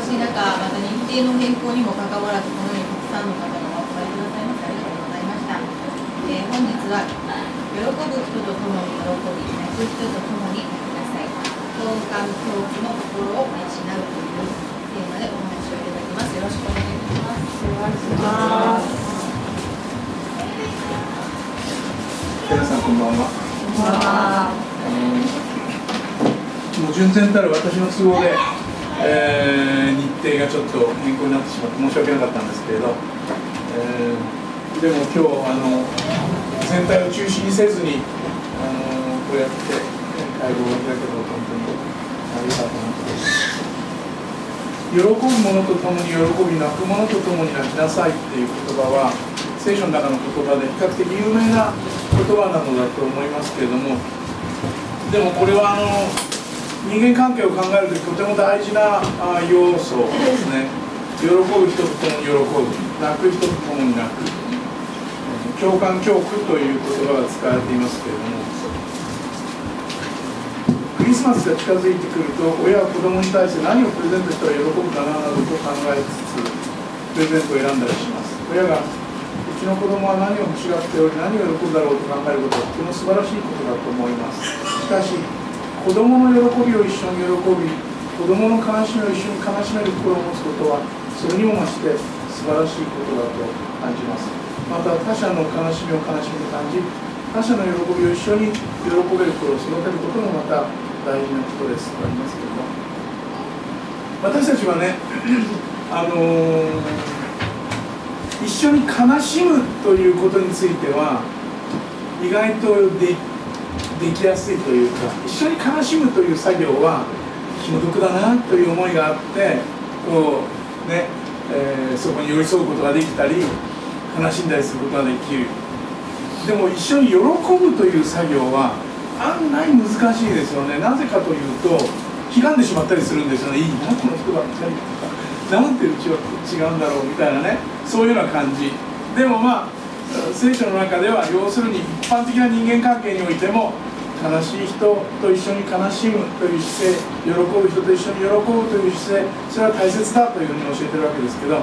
しい中、また日程の変更にもかかわらず、このようにたくさんの方がお集まりくださいましてありがとうございました。本日は、喜ぶ人と共に喜び、泣く人と共に泣きなさい。共感共苦の心を養うというテーマでお話をいただきます。よろしくお願いします。お願いします。皆さんこんばんは。こんばんは。もう純然たる私の都合で、日程がちょっと変更になってしまって申し訳なかったんですけれど、でも今日全体を中止にせずにこうやって会合を開けたこと本当にありがとうと思ってます。喜ぶ者と共に喜び、泣く者と共に泣きなさいっていう言葉は聖書の中の言葉で比較的有名な言葉なのだと思いますけれども、でもこれは人間関係を考えるときとても大事な要素ですね。喜ぶ人と共に喜ぶ、泣く人と共に泣く、共感共苦という言葉が使われていますけれども、クリスマスが近づいてくると親は子供に対して何をプレゼントしたら喜ぶかななどと考えつつプレゼントを選んだりします。親がうちの子供は何を欲しがっており何を喜ぶだろうと考えることはとても素晴らしいことだと思います。しかし子供の喜びを一緒に喜び、子供の悲しみを一緒に悲しめる心を持つことはそれにも増して素晴らしいことだと感じます。また他者の悲しみを悲しみと感じ、他者の喜びを一緒に喜べる心を育てることもまた大事なことですとありますけれども、私たちはね一緒に悲しむということについては意外とできやすいというか、一緒に悲しむという作業は気の毒だなという思いがあってこう、ねそこに寄り添うことができたり悲しんだりすることができる。でも一緒に喜ぶという作業は案外難しいですよね。なぜかというとひがんでしまったりするんですよね。いいなこの人ばっかりとか、なんでうちは違うんだろうみたいなね、そういうような感じ。でも聖書の中では要するに一般的な人間関係においても悲しい人と一緒に悲しむという姿勢、喜ぶ人と一緒に喜ぶという姿勢、それは大切だというふうに教えてるわけですけど、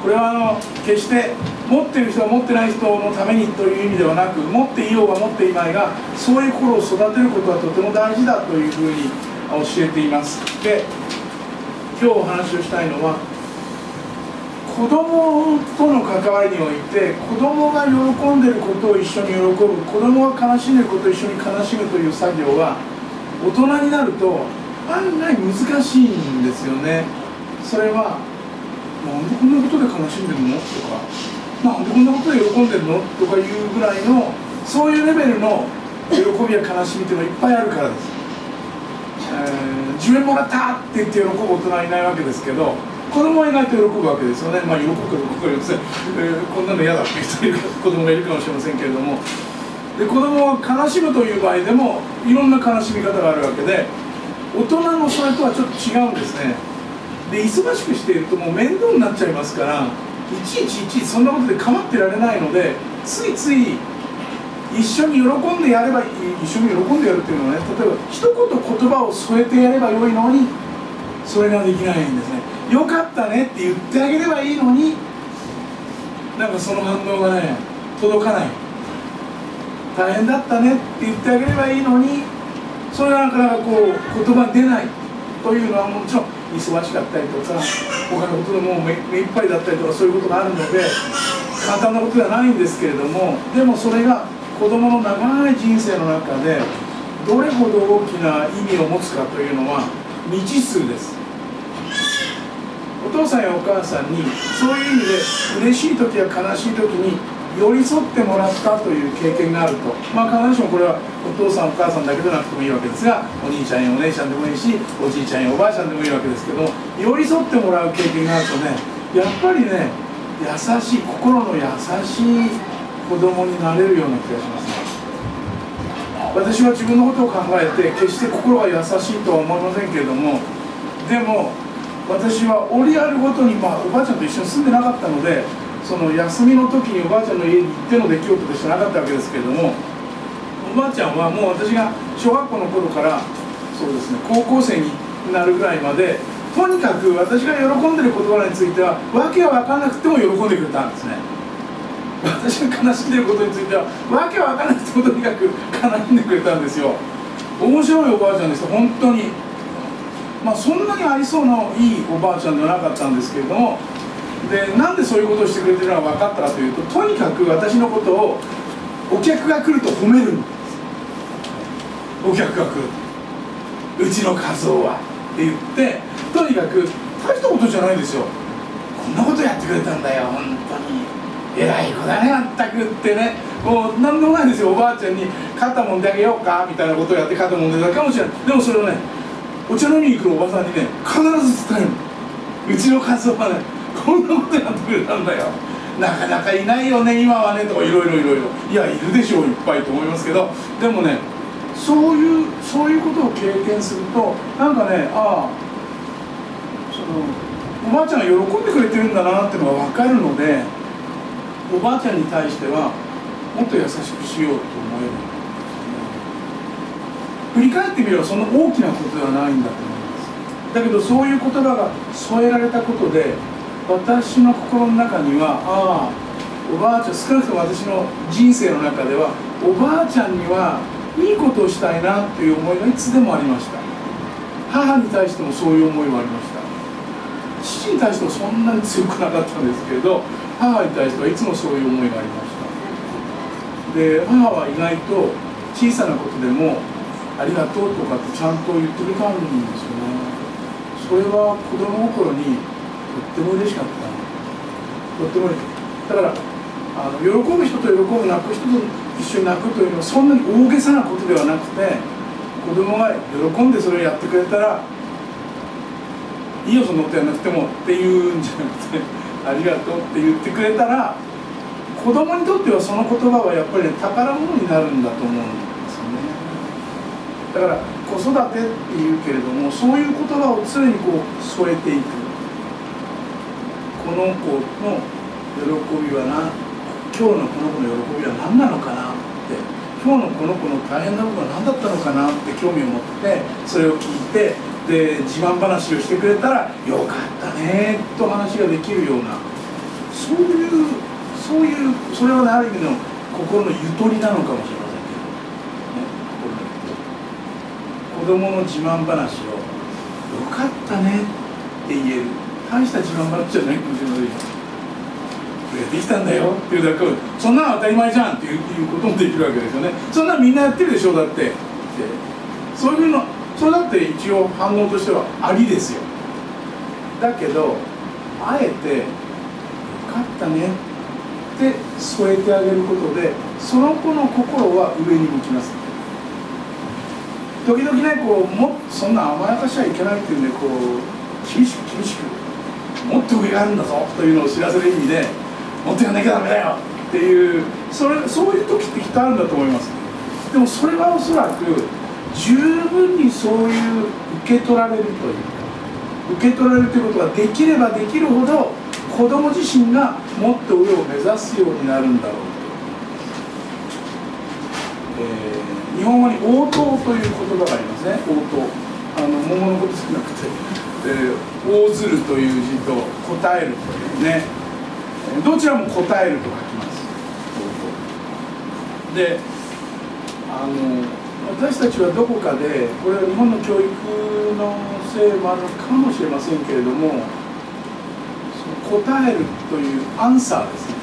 これは決して持っている人は持ってない人のためにという意味ではなく、持っていようが持っていまいがそういう心を育てることはとても大事だというふうに教えています。で、今日お話をしたいのは子供との関わりにおいて、子供が喜んでいることを一緒に喜ぶ、子供が悲しんでいることを一緒に悲しむという作業は大人になると案外難しいんですよね。それはなんでこんなことで悲しんでるのとか、なんでこんなことで喜んでるのとかいうぐらいのそういうレベルの喜びや悲しみというのがいっぱいあるからです。10円もらったって言って喜ぶ大人はいないわけですけど、子供は意外と喜ぶわけですよね。喜ぶかどうかよって、こんなの嫌だっていう子供がいるかもしれませんけれども、で子供は悲しむという場合でもいろんな悲しみ方があるわけで、大人のそれとはちょっと違うんですね。で忙しくしているともう面倒になっちゃいますから、いちいちそんなことで構ってられないので、ついつい一緒に喜んでやればいい、一緒に喜んでやるっていうのはね、例えば一言言葉を添えてやればよいのにそれができないんですね。よかったねって言ってあげればいいのに、なんかその反応がね届かない。大変だったねって言ってあげればいいのに、それがなかなかこう言葉に出ないというのはもちろん忙しかったりとか他のことでもう目いっぱいだったりとかそういうことがあるので簡単なことではないんですけれども、でもそれが子供の長い人生の中でどれほど大きな意味を持つかというのは未知数です。お父さんやお母さんにそういう意味で嬉しい時や悲しい時に寄り添ってもらったという経験があると、必ずしもこれはお父さんお母さんだけでなくてもいいわけですが、お兄ちゃんやお姉ちゃんでもいいし、おじいちゃんやおばあちゃんでもいいわけですけども、寄り添ってもらう経験があるとね、やっぱりね優しい、心の優しい子供になれるような気がしますね。私は自分のことを考えて決して心が優しいとは思いませんけれども、でも私は折あるごとに、おばあちゃんと一緒に住んでなかったので、その休みの時におばあちゃんの家に行っての出来事でしかなかったわけですけれども、おばあちゃんはもう私が小学校の頃からそうですね、高校生になるぐらいまでとにかく私が喜んでる言葉についてはわけが分からなくても喜んでくれたんですね。私が悲しんでることについてはわけわからなくてもとにかく悲しんでくれたんですよ。面白いおばあちゃんでした、本当に。そんなに愛想のいいおばあちゃんではなかったんですけれども、でなんでそういうことをしてくれてるのが分かったかというと、とにかく私のことをお客が来ると褒めるんです。お客が来ると、うちの和夫はって言って、とにかく大したことじゃないですよ。こんなことやってくれたんだよ、本当に偉い子だね、あったくってね。もう何でもないんですよ。おばあちゃんに肩もんであげようかみたいなことをやって肩もんでたかもしれない。でもそれをね、お茶飲みに来るおばさんにね、必ず伝える。うちの和夫はね、こんなことやってくれたんだよ、なかなかいないよね今はね、とかいろいろいや、いるでしょう、いっぱいと思いますけど、でもね、そういうことを経験すると、なんかね、おばあちゃんが喜んでくれてるんだなっていうのが分かるので、おばあちゃんに対してはもっと優しくしようと思える。振り返ってみればそんな大きなことではないんだと思います。だけどそういう言葉が添えられたことで、私の心の中にはおばあちゃん、少なくとも私の人生の中ではおばあちゃんにはいいことをしたいなという思いがいつでもありました。母に対してもそういう思いはありました。父に対してはそんなに強くなかったんですけれど、母に対してはいつもそういう思いがありました。で、母は意外と小さなことでもありがとうとかってちゃんと言ってくれたんですよね。それは子供心にとっても嬉しかった。とっても嬉しかった。だから喜ぶ人と喜ぶ、泣く人と一緒に泣くというのはそんなに大げさなことではなくて、子供が喜んでそれをやってくれたらいいよ、そんなことやらなくてもっていうんじゃなくて、ありがとうって言ってくれたら、子供にとってはその言葉はやっぱりね、宝物になるんだと思うんですよね。だから子育てっていうけれども、そういう言葉を常にこう添えていく。この子の喜びは今日のこの子の喜びは何なのかなって、今日のこの子の大変な部分は何だったのかなって興味を持って、それを聞いて、で自慢話をしてくれたらよかったねと話ができるような、そういうそれはね、ある意味の心のゆとりなのかもしれませんけど、ね、子供の自慢話をよかったねって言える、大した自慢話じゃないかもしれませんよ。できたんだよっていうだけ、そんなの当たり前じゃんっていうこともできるわけですよね。そんなのみんなやってるでしょ、だってそういうの、それだって一応反応としてはありですよ。だけどあえてよかったねって添えてあげることで、その子の心は上に向きます。時々ね、そんな甘やかしちゃいけないっていうんで、厳しくもっと上があるんだぞというのを知らせる意味で、もっとやんなきゃダメだよっていう、そういう時ってきっとあるんだと思います。でもそれはおそらく十分にそういう受け取られるというか、受け取られるということができればできるほど、子供自身がもっと上を目指すようになるんだろうと。日本語に応答という言葉がありますね。応答、桃のことじゃなくて、応ずるという字と答えるというね、どちらも答えると書きます。で、私たちはどこかで、これは日本の教育のせいもあるのかもしれませんけれども、その答えるというアンサーですね。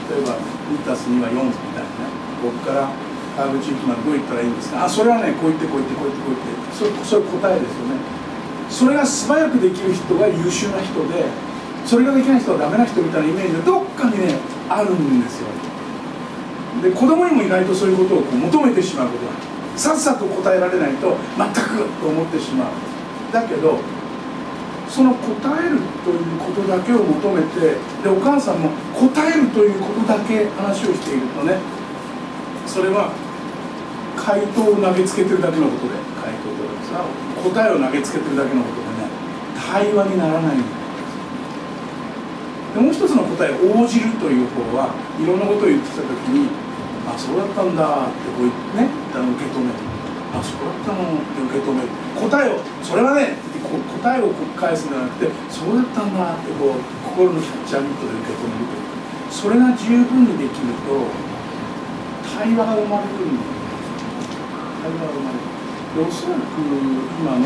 例えば 2+2 は4みたいなね、ここから川口行きまでどう言ったらいいんですか、それはね、こう言ってこう言ってこう言ってこう言って、それ答えですよね。それが素早くできる人が優秀な人で、それができない人はダメな人みたいなイメージがどっかにね、あるんですよ。で、子供にも意外とそういうことを求めてしまうことが、さっさと答えられないと全くと思ってしまう。だけどその答えるということだけを求めて、でお母さんも答えるということだけ話をしているとね、それは回答を投げつけてるだけのことで、回答というか答えを投げつけてるだけのことでね、対話にならないんです。でもう一つの答え、応じるという方はいろんなことを言ってきたときに、あ、そうだったんだってこうね、受け止める。あ、そうだったのって受け止める。答えを、それはねって答答えを返すんじゃなくて、そうだったんだってこう心のキャッチャーミットで受け止めるというか、それが十分にできると対話が生まれるんだよね。対話が生まれる。でおそらく今の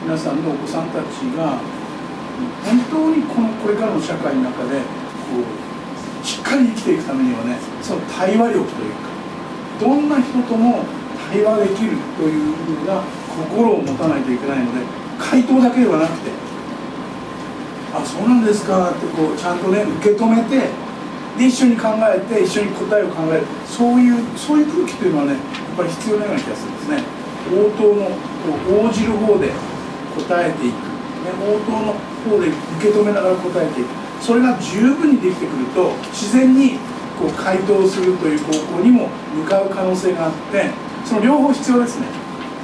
皆さんのお子さんたちが本当にこれからの社会の中でこうしっかり生きていくためにはね、その対話力というか、どんな人とも対話できるというふうな心を持たないといけないので、回答だけではなくて、あ、そうなんですかってこうちゃんとね受け止めて、で一緒に考えて一緒に答えを考える、そういう空気というのはね、やっぱり必要なような気がするんですね。応答の応じる方で答えていく、ね、応答の方で受け止めながら答えていく、それが十分にできてくると自然にこう回答するという方向にも向かう可能性があって、その両方必要ですね。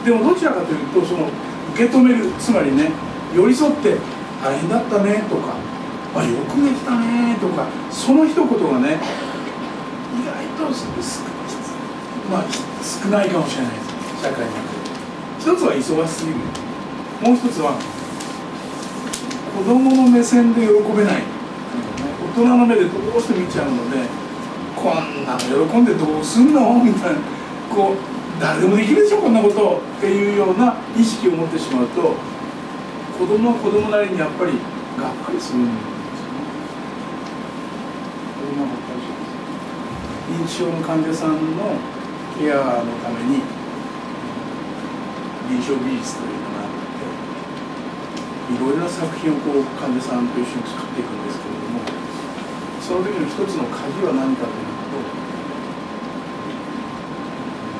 でもどちらかというと、その受け止める、つまりね、寄り添って大変だったねとか、あ、よくできたねとか、その一言がね、意外と少ないかもしれないです、社会において。一つは忙しすぎる、もう一つは子供の目線で喜べない、大人の目でどうして見ちゃうので、こんなの喜んでどうすんのみたいな、こう誰でもできるでしょこんなことっていうような意識を持ってしまうと、子供は子供なりにやっぱりがっかりするんですよね。子供はがっかりします。認知症の患者さんのケアのために臨床美術というのがあって、いろいろな作品をこう患者さんと一緒に作っていくんですけれども、その時の一つの鍵は何かというと、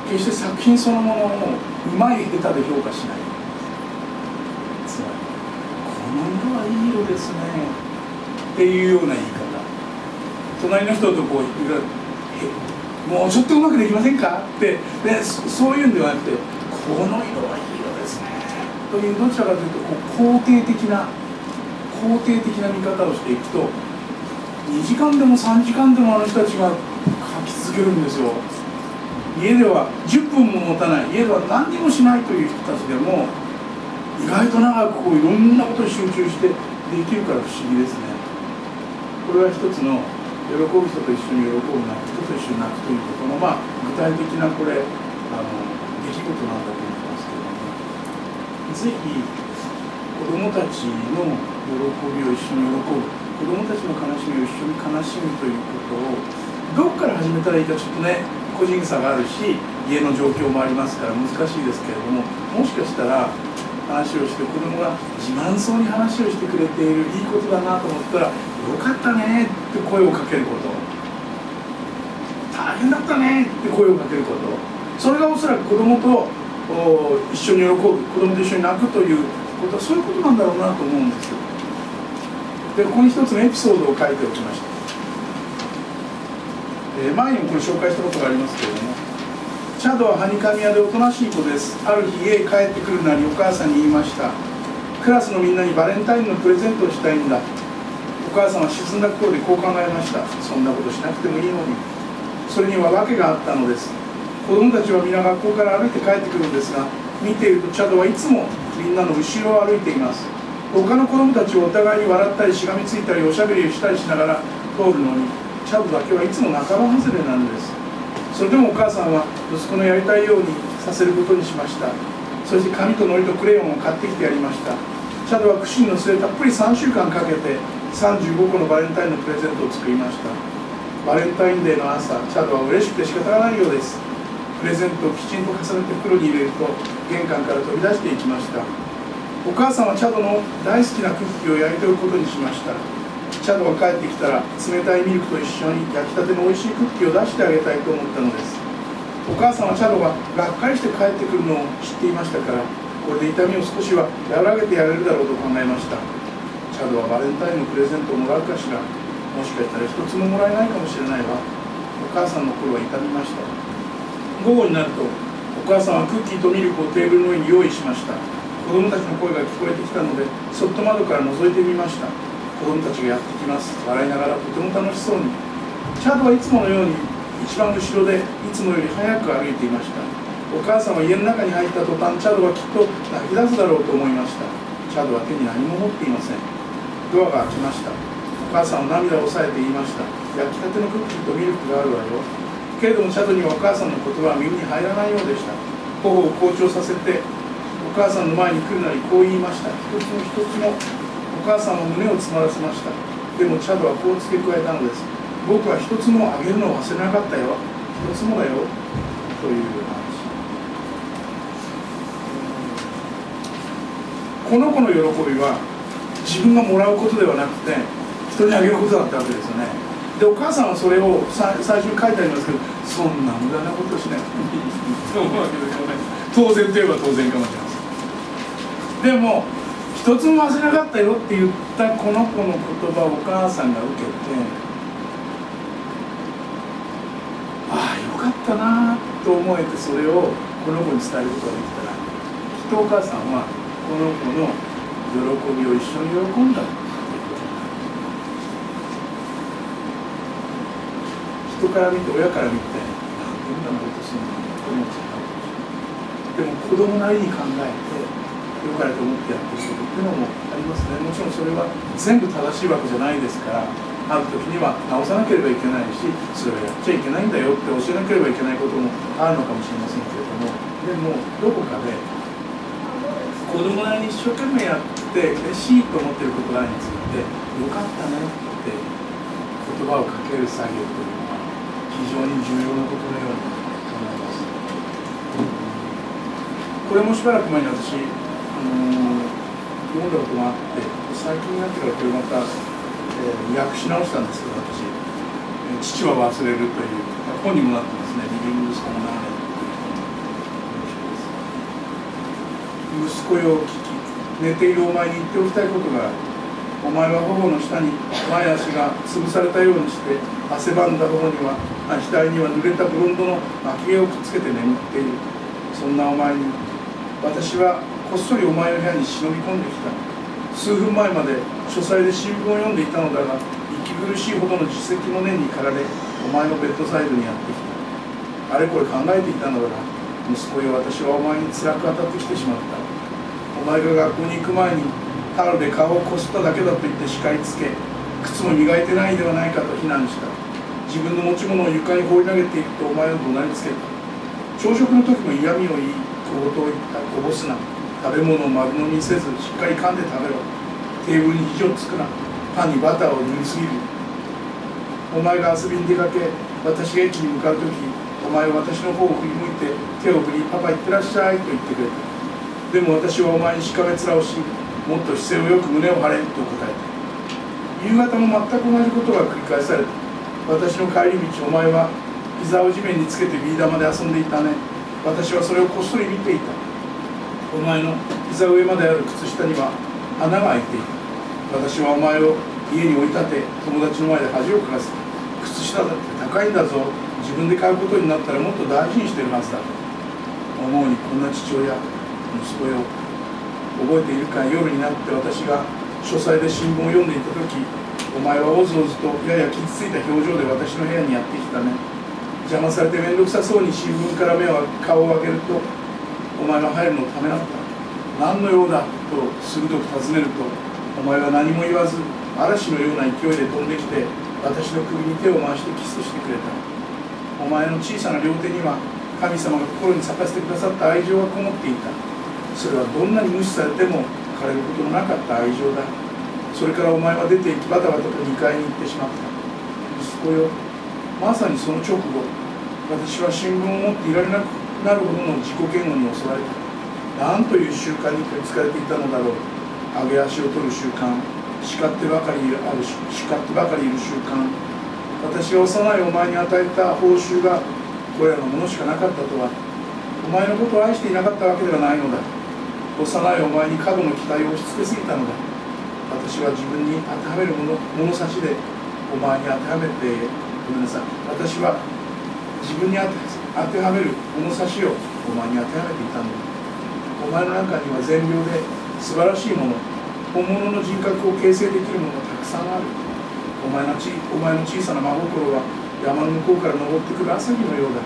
決して作品そのものをうまい下手で評価しない。つまり、この色はいい色ですねっていうような言い方、隣の人とこうもうちょっとうまくできませんかって、でそういうんではなくて、この色はいい色ですねという、どちらかというとこう肯定的な見方をしていくと、2時間でも3時間でもあの人たちが描き続けるんですよ。家では10分も持たない、家では何にもしないという人たちでも意外と長くこういろんなことに集中してできるから不思議ですね。これは一つの喜ぶ人と一緒に喜ぶ、泣く人と一緒に泣くということの、具体的なこれ出来事なんだと思いますけれども、ぜひ子どもたちの喜びを一緒に喜ぶ、子どもたちの悲しみを一緒に悲しむということをどこから始めたらいいか、ちょっとね個人差があるし、家の状況もありますから難しいですけれども、もしかしたら話をして子どもが自慢そうに話をしてくれている、いいことだなと思ったら、よかったねって声をかけること、大変だったねって声をかけること、それがおそらく子どもと一緒に喜ぶ、子どもと一緒に泣くということはそういうことなんだろうなと思うんですよ。でここに一つのエピソードを書いておきました。前にもこれ紹介したことがありますけれども、チャドははにかみ屋でおとなしい子です。ある日家へ帰ってくるなりお母さんに言いました。クラスのみんなにバレンタインのプレゼントをしたいんだ。お母さんは沈んだ心でこう考えました。そんなことしなくてもいいのに。それには訳があったのです。子供たちは皆学校から歩いて帰ってくるんですが、見ているとチャドはいつもみんなの後ろを歩いています。他の子供たちをお互いに笑ったりしがみついたりおしゃべりをしたりしながら通るのに、チャドだけはいつも仲間外れなのです。それでもお母さんは息子のやりたいようにさせることにしました。そして紙と糊とクレヨンを買ってきてやりました。チャドは苦心の末たっぷり3週間かけて35個のバレンタインのプレゼントを作りました。バレンタインデーの朝、チャドは嬉しくて仕方がないようです。プレゼントをきちんと重ねて袋に入れると玄関から飛び出していきました。お母さんはチャドの大好きなクッキーを焼いておくことにしました。チャドが帰ってきたら冷たいミルクと一緒に焼きたての美味しいクッキーを出してあげたいと思ったのです。お母さんはチャドががっかりして帰ってくるのを知っていましたから、これで痛みを少しは和らげてやれるだろうと考えました。チャドはバレンタインのプレゼントをもらうかしら。もしかしたら一つももらえないかもしれないわ。お母さんの心は痛みました。午後になるとお母さんはクッキーとミルクをテーブルの上に用意しました。子供たちの声が聞こえてきたので、そっと窓から覗いてみました。子供たちがやってきます。笑いながらとても楽しそうに。チャドはいつものように一番後ろでいつもより早く歩いていました。お母さんは家の中に入った途端、チャドはきっと泣き出すだろうと思いました。チャドは手に何も持っていません。ドアが開きました。お母さんは涙を抑えて言いました。焼きたてのクッキーとミルクがあるわよ。けれどもチャドにはお母さんの言葉は耳に入らないようでした。頬を紅潮させてお母さんの前に来るなりこう言いました。一つも一つもお母さんは胸を詰まらせました。でもチャドはこう付け加えたのです。僕は一つもあげるのを忘れなかったよ。一つもだよ。という話。この子の喜びは自分がもらうことではなくて人にあげることだったわけですよね。で、お母さんはそれを最初に書いてありますけど、そんな無駄なことしなくていいと思うわけですよね。当然といえば当然かもしれません。でも一つも忘れなかったよって言ったこの子の言葉をお母さんが受けて、ああよかったなと思えて、それをこの子に伝えることができたら、きっとお母さんはこの子の喜びを一緒に喜んだ。人から見て、親から見て、どんなことするのと思っちゃう。でも子供なりに考えて良かれと思ってやってることっていうのもありますね。もちろんそれは全部正しいわけじゃないですから、ある時には直さなければいけないし、それはやっちゃいけないんだよって教えなければいけないこともあるのかもしれませんけれども、でもどこかで子供なりに一生懸命やって嬉しいと思っていることについてよかったねって言葉をかける作業というのは非常に重要なことのように思います。これもしばらく前に私、読んだことがあって、最近になってからこれまた、訳し直したんですけど、私、父は忘れるという本にもなってますね。リビングストン7年。息子よ聞き、寝ているお前に言っておきたいことがある。お前は頬の下に前足が潰されたようにして、汗ばんだ頬には額には濡れたブロンドの巻き毛をくっつけて眠っている。そんなお前に私はこっそりお前の部屋に忍び込んできた。数分前まで書斎で新聞を読んでいたのだが、息苦しいほどの実績の念に駆られ、お前のベッドサイドにやってきた。あれこれ考えていたのだが、息子よ、私はお前に辛く当たってきてしまった。お前が学校に行く前にタオルで顔をこすっただけだと言って叱りつけ、靴も磨いてないではないかと非難した。自分の持ち物を床に放り投げていくとお前を怒鳴りつけた。朝食の時も嫌味を言い、小言を言った。こぼすな。食べ物を丸飲みせずしっかり噛んで食べろ。テーブルに肘をつくな。パンにバターを塗りすぎる。お前が遊びに出かけ、私が駅に向かう時、お前は私の方を振り向いて手を振り、パパ行ってらっしゃいと言ってくれた。でも私はお前にしかめ面をし、もっと姿勢をよく胸を張れと答えた。夕方も全く同じことが繰り返された。私の帰り道、お前は膝を地面につけてビー玉で遊んでいたね。私はそれをこっそり見ていた。お前の膝上まである靴下には穴が開いていた。私はお前を家に追い立て、友達の前で恥をかかせた。靴下だって高いんだぞ。自分で買うことになったらもっと大事にしてるはずだ。思うにこんな父親、息子よ、覚えているか。夜になって私が書斎で新聞を読んでいた時、お前はおずおずとやや傷ついた表情で私の部屋にやってきたね。邪魔されて面倒くさそうに新聞から顔を上げると、お前は入るのをためなかった。何の用だと鋭く尋ねると、お前は何も言わず嵐のような勢いで飛んできて私の首に手を回してキスしてくれた。お前の小さな両手には神様が心に咲かせてくださった愛情がこもっていた。それはどんなに無視されても枯れることのなかった愛情だ。それからお前は出て行きバタバタと2階に行ってしまった。息子よ、まさにその直後、私は新聞を持っていられなくなるほどの自己嫌悪に襲われた。何という習慣に取りつかれていたのだろう。上げ足を取る習慣、叱ってばかりいる習慣。私が幼いお前に与えた報酬がこれらのものしかなかったとは、お前のことを愛していなかったわけではないのだ。幼いお前に過度の期待を押し付けすぎたのだ。私は自分に当てはめる物差しでお前に当てはめて、ごめんなさい。私は自分に当てはめる物差しをお前に当てはめていたのだ。お前の中には善良で素晴らしいもの、本物の人格を形成できるものがたくさんある。お前の小さな真心は山の向こうから昇ってくる朝日のようだ。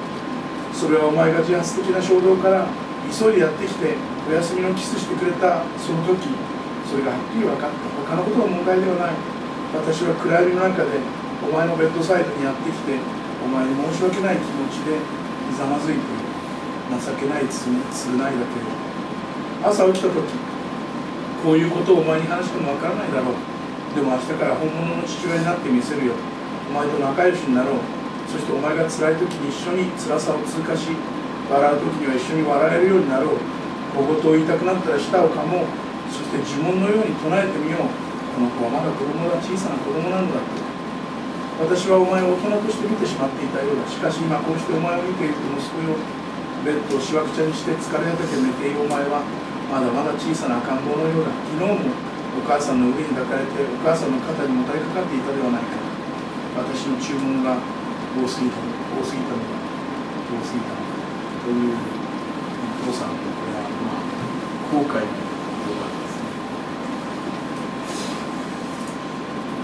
それはお前が自発的な衝動から急いでやってきてお休みのキスしてくれたその時、それがはっきり分かった。他のことは問題ではない。私は暗闇の中でお前のベッドサイドにやってきて、お前に申し訳ない気持ちでひざまずいている。情けない償いだけど、朝起きた時、こういうことをお前に話してもわからないだろう。でも明日から本物の父親になってみせるよ。お前と仲良しになろう。そしてお前が辛い時に一緒に辛さを通過し、笑う時には一緒に笑えるようになろう。小言を言いたくなったら舌を噛もう。そして呪文のように唱えてみよう。この子はまだ子供だ、小さな子供なんだって。私はお前を大人として見てしまっていたようだ。しかし今こうしてお前を見ている息子よ、ベッドをしわくちゃにして疲れ果てて寝ているお前はまだまだ小さな赤ん坊のようだ。昨日もお母さんの上に抱かれてお母さんの肩にもたれかかっていたではないか。私の注文が多すぎたのだというお父さんのこれは後悔の言葉ですね。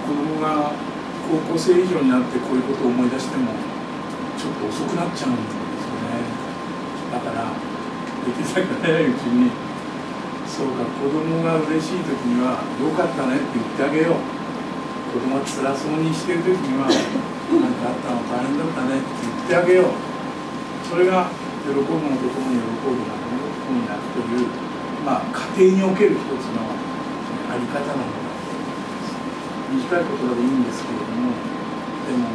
子供が高校生以上になってこういうことを思い出してもちょっと遅くなっちゃうんですよね。だからできるだけ早いうちに、そうか、子供が嬉しい時にはよかったねって言ってあげよう。子供が辛そうにしてる時には何かあったの大変だったねって言ってあげよう。それが喜ぶのとともに喜ぶのとともに泣くという、家庭における一つのあり方なのだ。短い言葉でいいんですけれども、でも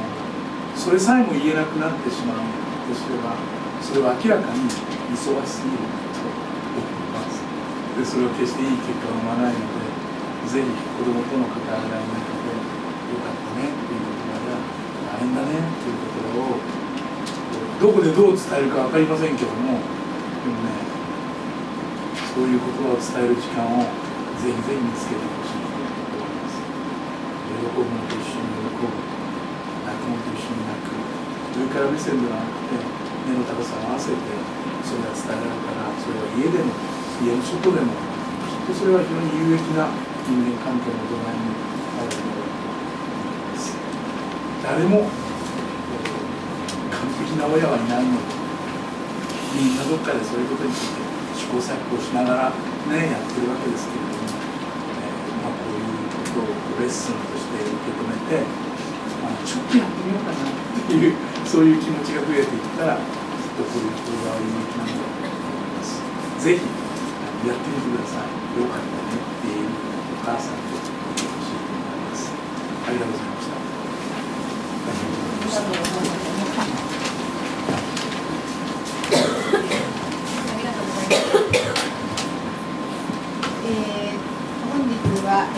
それさえも言えなくなってしまうとすれば、それは明らかに忙しすぎると思います。でそれは決していい結果を生まないので、ぜひ子供との関わりの中でよかったねっていう言葉や大変だねっていう言葉をどこでどう伝えるか分かりませんけども、でもね、そういう言葉を伝える時間をぜひぜひ見つけてほしいと思います。喜ぶのと一緒に喜ぶ、泣くのと一緒に泣く、上から目線ではなくて目の高さを合わせてそれが伝えられたら、それは家でも家の外でもきっとそれは非常に有益な人間関係の土台になると思います。誰も完璧な親はいないので、みんなどっかでそういうことについて試行錯誤しながらねやってるわけですけれども、こういうことをレッスンとして受け止めて、ちょっとやってみようかなっていうそういう気持ちが増えていったら、きっとこういう行動が有益なんだと思います。ぜひやってみてください。よかったねっていうお母さんと言ってほしいと思います。ありがとうございました。本日は、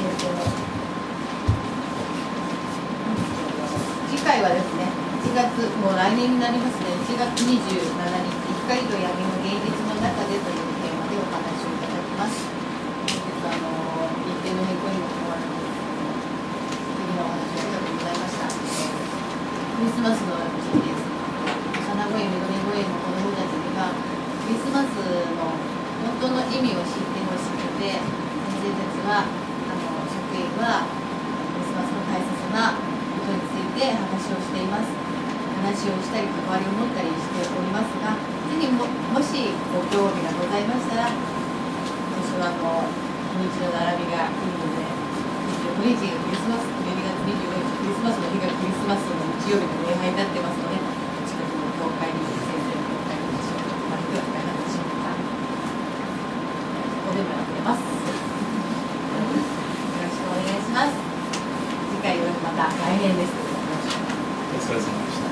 次回はですね、1月、もう来年になりますね、1月27日、光と闇の芸術の中でというテーマでお話をいただきます。本日日程の変更にも変わらず、次のお話ありがとうございました。クリスマスの時期です。幼声、緑声の子どもたちには、クリスマスの本当の意味を知ってほしくて、先生たちは職員はクリスマスの大切なことについて話をしています。話をしたり関わりを持ったりしておりますが、ぜひもしご興味がございましたら、私は日にちの並びがいいので、25日がクリスマス、12月25日クリスマスの日がクリスマスの日曜日の礼拝になってますので、近くの教会に先生の教会に一緒に泊まりください。ここでもやってます。お願いします。次回よりまた来年です。お疲れ様でした。